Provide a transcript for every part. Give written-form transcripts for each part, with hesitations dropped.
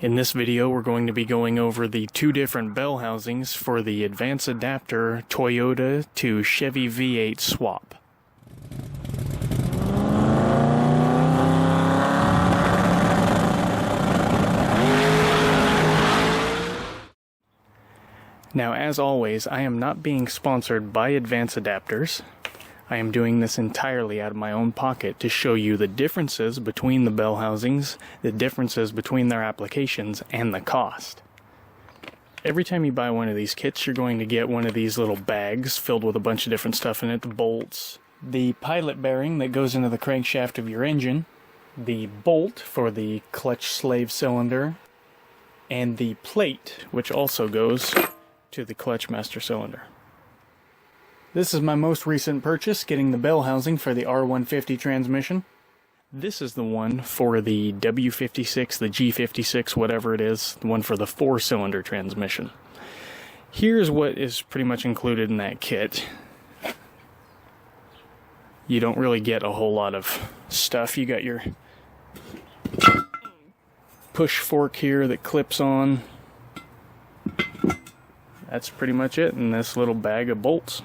In this video, we're going to be going over the two different bell housings for the advanced adapter Toyota to Chevy V8 swap. Now, as always, I am not being sponsored by Advanced Adapters. I am doing this entirely out of my own pocket to show you the differences between the bell housings, the differences between their applications, and the cost. Every time you buy one of these kits, you're going to get one of these little bags filled with a bunch of different stuff in it. The bolts, the pilot bearing that goes into the crankshaft of your engine, the bolt for the clutch slave cylinder, and the plate, which also goes to the clutch master cylinder. This is my most recent purchase, getting the bell housing for the R150 transmission. This is the one for the W56, the G56, whatever it is, the one for the 4-cylinder transmission. Here's what is pretty much included in that kit. You don't really get a whole lot of stuff. You got your push fork here that clips on. That's pretty much it in this little bag of bolts.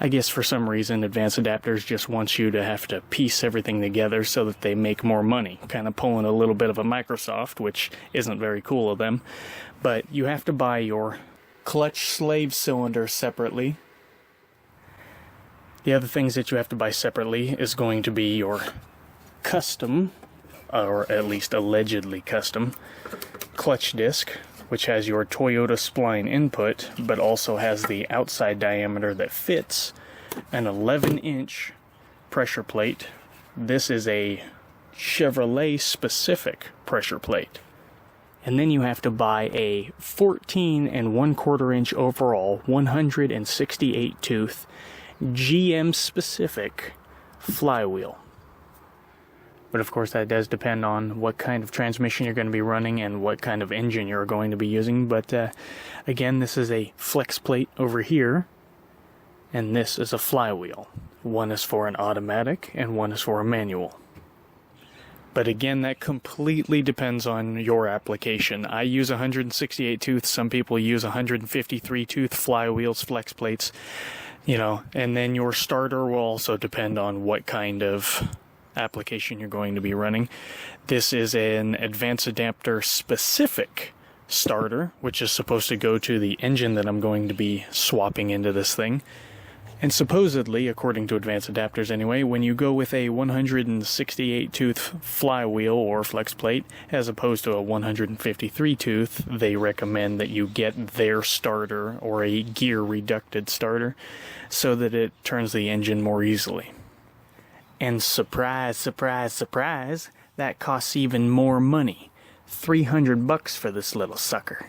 I guess for some reason Advanced Adapters just wants you to have to piece everything together so that they make more money. Kind of pulling a little bit of a Microsoft, which isn't very cool of them. But you have to buy your clutch slave cylinder separately. The other things that you have to buy separately is going to be your custom, or at least allegedly custom, clutch disc, which has your Toyota spline input, but also has the outside diameter that fits an 11-inch pressure plate. This is a Chevrolet specific pressure plate. And then you have to buy a 14 1/4 inch overall 168 tooth GM specific flywheel. But of course that does depend on what kind of transmission you're going to be running and what kind of engine you're going to be using. But again, this is a flex plate over here, and this is a flywheel. One is for an automatic and one is for a manual. But again, that completely depends on your application. I use 168 tooth, some people use 153 tooth flywheels, flex plates, and then your starter will also depend on what kind of application you're going to be running. This is an advanced adapter specific starter, which is supposed to go to the engine that I'm going to be swapping into this thing. And supposedly, according to Advanced Adapters anyway, when you go with a 168 tooth flywheel or flex plate as opposed to a 153 tooth, they recommend that you get their starter or a gear reducted starter so that it turns the engine more easily. And surprise, surprise, surprise, that costs even more money. $300 for this little sucker.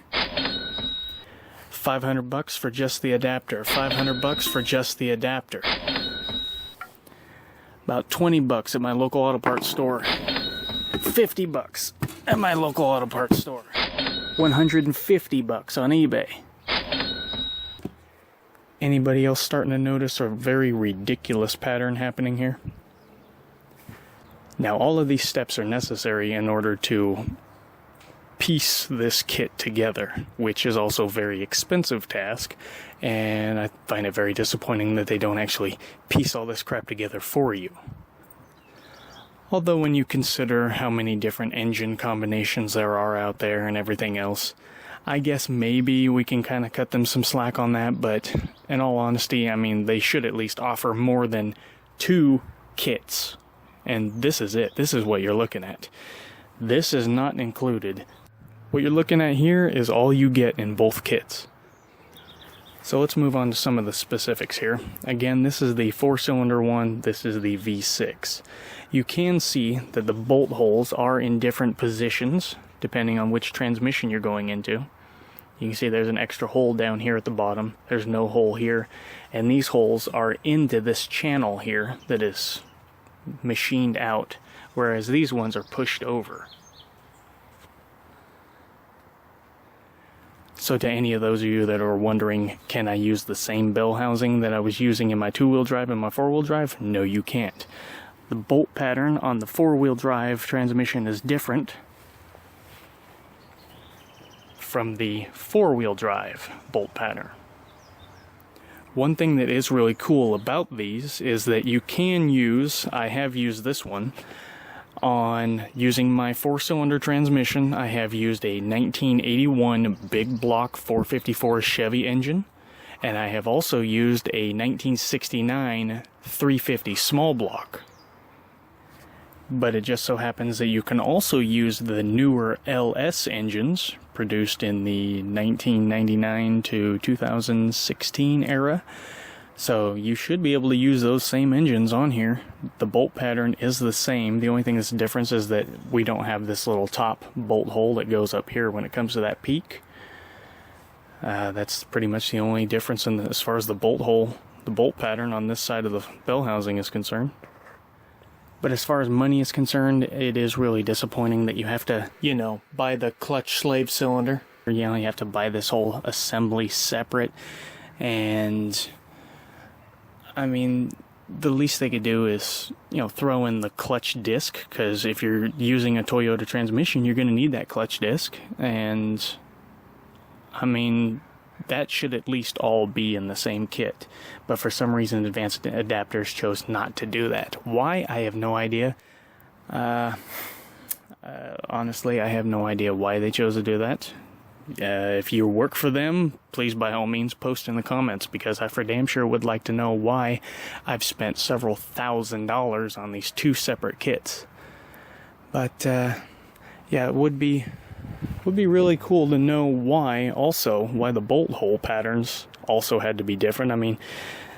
$500 for just the adapter. $500 for just the adapter. About $20 at my local auto parts store. $50 at my local auto parts store. $150 on eBay. Anybody else starting to notice a very ridiculous pattern happening here? Now, all of these steps are necessary in order to piece this kit together, which is also a very expensive task, and I find it very disappointing that they don't actually piece all this crap together for you. Although when you consider how many different engine combinations there are out there and everything else, I guess maybe we can kind of cut them some slack on that, but in all honesty, I mean, they should at least offer more than 2 kits. And this is it. This is what you're looking at. This is not included. What you're looking at here is all you get in both kits. So let's move on to some of the specifics here. Again, this is the 4-cylinder one. This is the V6. You can see that the bolt holes are in different positions depending on which transmission you're going into. You can see there's an extra hole down here at the bottom. There's no hole here. And these holes are into this channel here that is machined out, whereas these ones are pushed over. So to any of those of you that are wondering, can I use the same bell housing that I was using in my 2-wheel drive and my 4-wheel drive? No, you can't. The bolt pattern on the 4-wheel drive transmission is different from the four-wheel drive bolt pattern. One thing that is really cool about these is that you can use, I have used this one, on using my 4-cylinder transmission. I have used a 1981 big block 454 Chevy engine, and I have also used a 1969 350 small block. But it just so happens that you can also use the newer LS engines produced in the 1999 to 2016 era. So you should be able to use those same engines on here. The bolt pattern is the same. The only thing that's different is that we don't have this little top bolt hole that goes up here when it comes to that peak. That's pretty much the only difference as far as the bolt hole, the bolt pattern on this side of the bell housing is concerned. But as far as money is concerned, it is really disappointing that you have to, buy the clutch slave cylinder. You have to buy this whole assembly separate. And, I mean, the least they could do is, throw in the clutch disc. Because if you're using a Toyota transmission, you're going to need that clutch disc. And, I mean, that should at least all be in the same kit. But for some reason, Advanced Adapters chose not to do that. Why? I have no idea. Honestly, I have no idea why they chose to do that. If you work for them, please by all means post in the comments, because I for damn sure would like to know why I've spent several $1,000s on these two separate kits. But, yeah, it would be really cool to know why the bolt hole patterns also had to be different. I mean,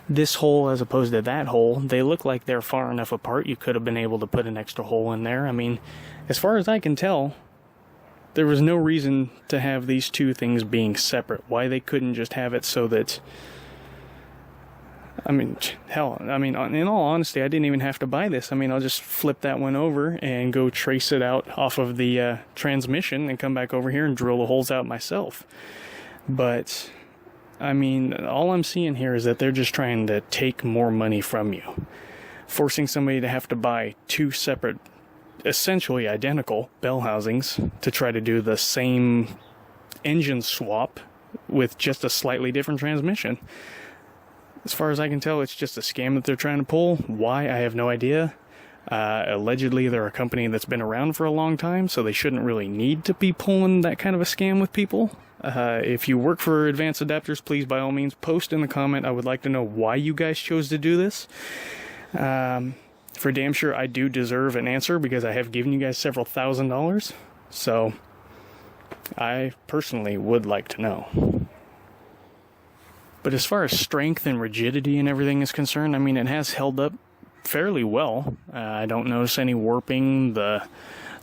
this hole as opposed to that hole, they look like they're far enough apart you could have been able to put an extra hole in there. I mean, as far as I can tell, there was no reason to have these two things being separate. Why they couldn't just have it so that, I mean, hell, in all honesty, I didn't even have to buy this. I mean, I'll just flip that one over and go trace it out off of the transmission and come back over here and drill the holes out myself. But, I mean, all I'm seeing here is that they're just trying to take more money from you. Forcing somebody to have to buy two separate, essentially identical bell housings to try to do the same engine swap with just a slightly different transmission. As far as I can tell, it's just a scam that they're trying to pull. Why? I have no idea. Allegedly, they're a company that's been around for a long time, so they shouldn't really need to be pulling that kind of a scam with people. If you work for Advanced Adapters, please, by all means, post in the comment. I would like to know why you guys chose to do this. For damn sure, I do deserve an answer because I have given you guys several $1,000s. So, I personally would like to know. But as far as strength and rigidity and everything is concerned, I mean, it has held up fairly well. I don't notice any warping. The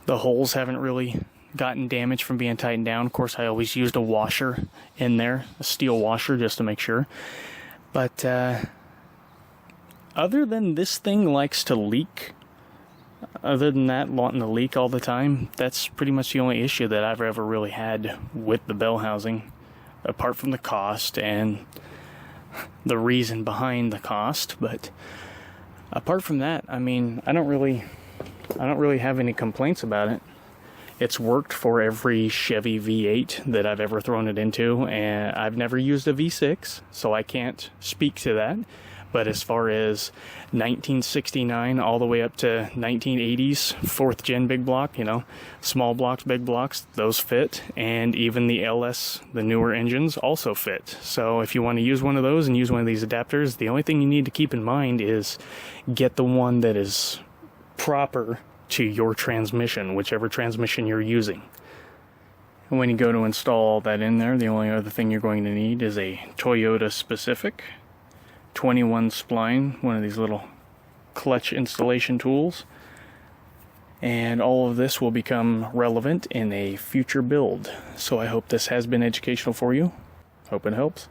holes haven't really gotten damaged from being tightened down. Of course, I always used a washer in there, a steel washer, just to make sure. But other than this thing likes to leak, other than that, wanting to leak all the time, that's pretty much the only issue that I've ever really had with the bell housing, apart from the cost and the reason behind the cost. But apart from that, I mean, I don't really have any complaints about it. It's worked for every Chevy V8 that I've ever thrown it into, and I've never used a V6, so I can't speak to that. But as far as 1969 all the way up to 1980s, 4th gen big block, small blocks, big blocks, those fit. And even the LS, the newer engines, also fit. So if you want to use one of those and use one of these adapters, the only thing you need to keep in mind is get the one that is proper to your transmission, whichever transmission you're using. And when you go to install all that in there, the only other thing you're going to need is a Toyota specific 21 spline, one of these little clutch installation tools. And all of this will become relevant in a future build. So I hope this has been educational for you. Hope it helps.